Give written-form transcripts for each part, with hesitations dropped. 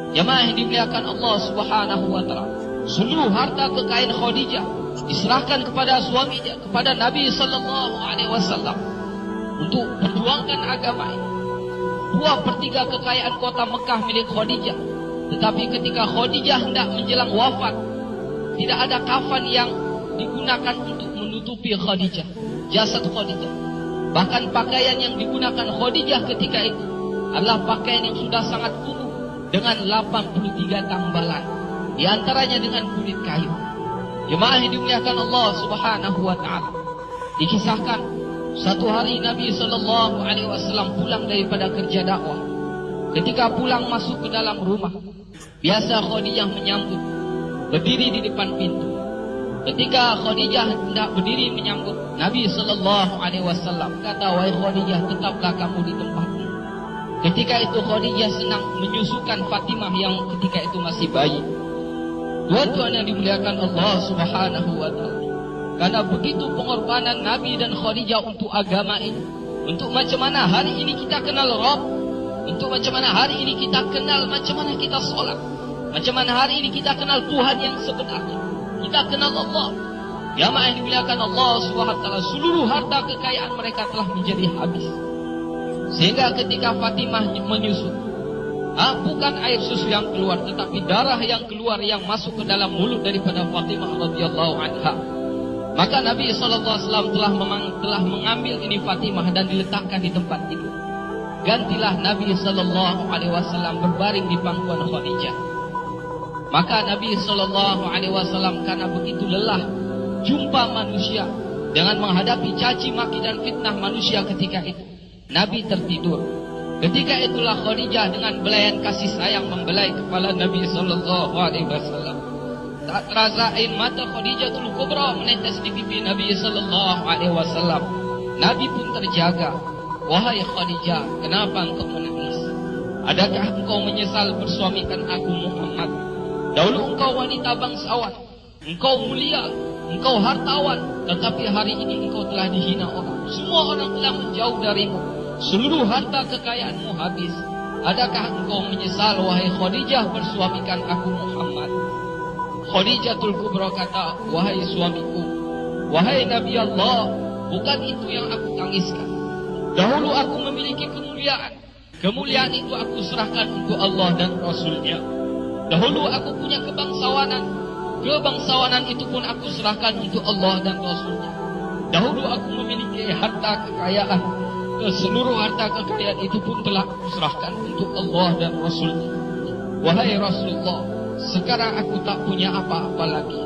Jemaah yang dimuliakan Allah Subhanahu wa taala, seluruh harta kekayaan Khadijah diserahkan kepada suaminya, kepada Nabi sallallahu alaihi wasallam untuk perjuangkan agama ini. 2/3 kekayaan kota Mekah milik Khadijah. Tetapi ketika Khadijah hendak menjelang wafat, tidak ada kafan yang digunakan untuk menutupi Khadijah, jasad Khadijah. Bahkan pakaian yang digunakan Khadijah ketika itu adalah pakaian yang sudah sangat kumuh dengan 83 tambalan, di antaranya dengan kulit kayu. Jemaah yang dimuliakan Allah Subhanahu wa taala, dikisahkan satu hari Nabi sallallahu alaihi wasallam pulang daripada kerja dakwah. Ketika pulang masuk ke dalam rumah, biasa Khadijah menyambut, berdiri di depan pintu. Ketika Khadijah hendak berdiri menyambut, Nabi sallallahu alaihi wasallam kata, "Wahai Khadijah, tetaplah kamu di tempatmu." Ketika itu Khadijah senang menyusukan Fatimah yang ketika itu masih bayi. Tuan-tuan yang dimuliakan Allah Subhanahu wa taala, karena begitu pengorbanan Nabi dan Khadijah untuk agama ini, untuk macam mana hari ini kita kenal Rabb, untuk macam mana hari ini kita kenal macam mana kita sholat, macam mana hari ini kita kenal Tuhan yang sebenarnya, kita kenal Allah. Jamaah yang dimuliakan Allah Subhanahu wa taala, seluruh harta kekayaan mereka telah menjadi habis. Sehingga ketika Fatimah menyusu, bukan air susu yang keluar, tetapi darah yang keluar yang masuk ke dalam mulut daripada Fatimah radhiyallahu anha. Maka Nabi SAW telah mengambil ini Fatimah dan diletakkan di tempat itu. Gantilah Nabi SAW berbaring di pangkuan Khadijah. Maka Nabi SAW karena begitu lelah jumpa manusia dengan menghadapi caci maki dan fitnah manusia ketika itu, Nabi tertidur. Ketika itulah Khadijah dengan belayan kasih sayang membelai kepala Nabi SAW. Tak terasa air mata Khadijatul Kubra menetes di pipi Nabi SAW. Nabi pun terjaga. "Wahai Khadijah, kenapa engkau menangis? Adakah engkau menyesal bersuamikan aku Muhammad? Dahulu engkau wanita bangsawan, engkau mulia, engkau hartawan, tetapi hari ini engkau telah dihina orang. Semua orang telah menjauh darimu. Seluruh harta kekayaanmu habis. Adakah engkau menyesal, wahai Khadijah, bersuamikan aku Muhammad?" Khadijatul Kubra kata, "Wahai suamiku, wahai Nabi Allah, bukan itu yang aku tangiskan. Dahulu aku memiliki kemuliaan. Kemuliaan itu aku serahkan untuk Allah dan Rasulnya. Dahulu aku punya kebangsawanan. Kebangsawanan itu pun aku serahkan untuk Allah dan Rasulnya. Dahulu aku memiliki harta kekayaan. Seluruh harta kekayaan itu pun telah aku serahkan untuk Allah dan Rasulnya. Wahai Rasulullah, sekarang aku tak punya apa-apa lagi.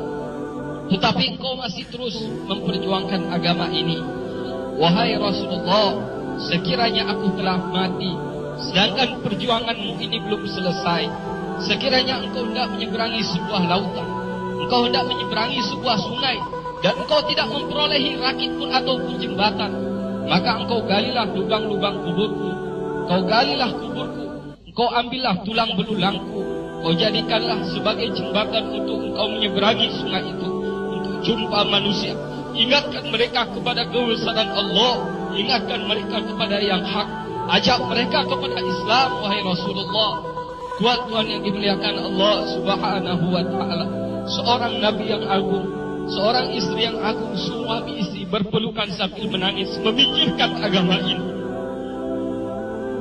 Tetapi engkau masih terus memperjuangkan agama ini. Wahai Rasulullah, sekiranya aku telah mati, sedangkan perjuanganmu ini belum selesai. Sekiranya engkau hendak menyeberangi sebuah lautan, engkau hendak menyeberangi sebuah sungai, dan engkau tidak memperolehi rakit pun ataupun jembatan, maka engkau galilah lubang-lubang kuburku, engkau galilah kuburku, engkau ambillah tulang belulangku, kau jadikanlah sebagai jembatan untuk engkau menyeberangi sungai itu, untuk jumpa manusia. Ingatkan mereka kepada kebesaran Allah, ingatkan mereka kepada yang hak, ajak mereka kepada Islam, wahai Rasulullah. Tuan-tuan yang dimuliakan Allah Subhanahu wa ta'ala, seorang Nabi yang agung, seorang istri yang agung, suami istri berpelukan sambil menangis memikirkan agama ini.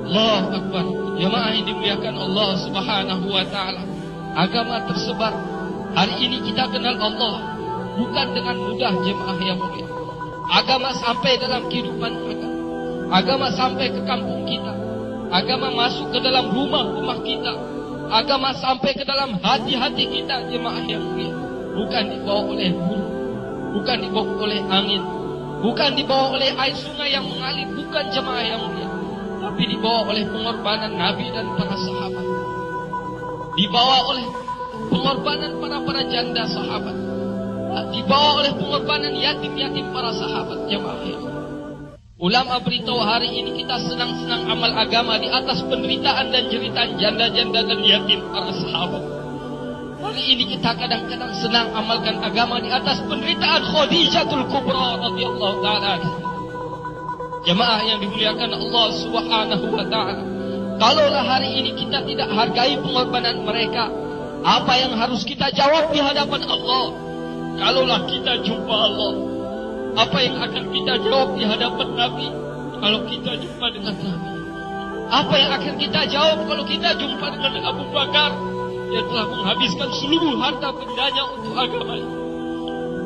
Allahu Akbar. Jemaah yang dimuliakan Allah Subhanahu wa ta'ala, agama tersebar. Hari ini kita kenal Allah bukan dengan mudah, jemaah yang mulia. Agama sampai dalam kehidupan kita, agama sampai ke kampung kita, agama masuk ke dalam rumah-rumah kita, agama sampai ke dalam hati-hati kita, jemaah yang mulia. Bukan dibawa oleh burung, bukan dibawa oleh angin, bukan dibawa oleh air sungai yang mengalir, bukan, jemaah yang mulia, tapi dibawa oleh pengorbanan Nabi dan para sahabat, dibawa oleh pengorbanan para janda sahabat, dibawa oleh pengorbanan yatim-yatim para sahabat, jemaah yang mulia. Ulama beritahu hari ini kita senang-senang amal agama di atas penderitaan dan jeritan janda-janda dan yatim para sahabat. Hari ini kita kadang-kadang senang amalkan agama di atas penderitaan Khadijatul Kubra radhiyallahu ta'ala. Jemaah yang dimuliakan Allah Subhanahu wa ta'ala, Kalaulah hari ini kita tidak hargai pengorbanan mereka, apa yang harus kita jawab di hadapan Allah? Kalaulah kita jumpa Allah, apa yang akan kita jawab di hadapan Nabi? Kalau kita jumpa dengan Nabi, apa yang akan kita jawab kalau kita jumpa dengan Abu Bakar yang telah menghabiskan seluruh harta bendanya untuk agama ini?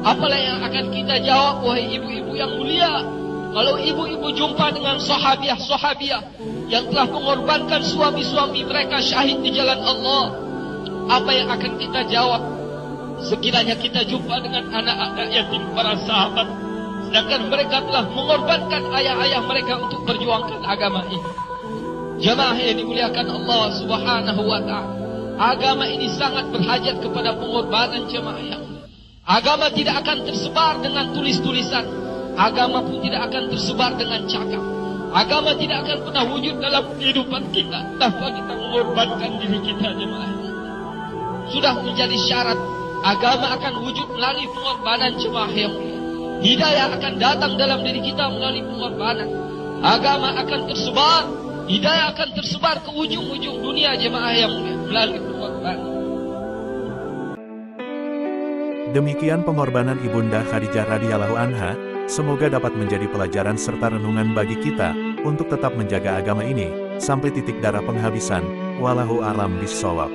Apalah yang akan kita jawab, wahai ibu-ibu yang mulia, kalau ibu-ibu jumpa dengan sahabiah-sahabiah yang telah mengorbankan suami-suami mereka syahid di jalan Allah? Apa yang akan kita jawab sekiranya kita jumpa dengan anak-anak yatim para sahabat, sedangkan mereka telah mengorbankan ayah-ayah mereka untuk perjuangkan agama ini? Jamaah yang dimuliakan Allah Subhanahu wa ta'ala, agama ini sangat berhajat kepada pengorbanan jemaah yang mulia. Agama tidak akan tersebar dengan tulis-tulisan, agama pun tidak akan tersebar dengan cakap. Agama tidak akan pernah wujud dalam kehidupan kita tanpa kita mengorbankan diri kita, jemaah. Sudah menjadi syarat, agama akan wujud melalui pengorbanan, jemaah yang mulia. Hidayah akan datang dalam diri kita melalui pengorbanan. Agama akan tersebar, hidayah akan tersebar ke ujung-ujung dunia, jemaah yang mulia, melalui pengorbanan. Demikian pengorbanan Ibunda Khadijah radhiyallahu anha, semoga dapat menjadi pelajaran serta renungan bagi kita, untuk tetap menjaga agama ini, sampai titik darah penghabisan. Wallahu a'lam bishshawab.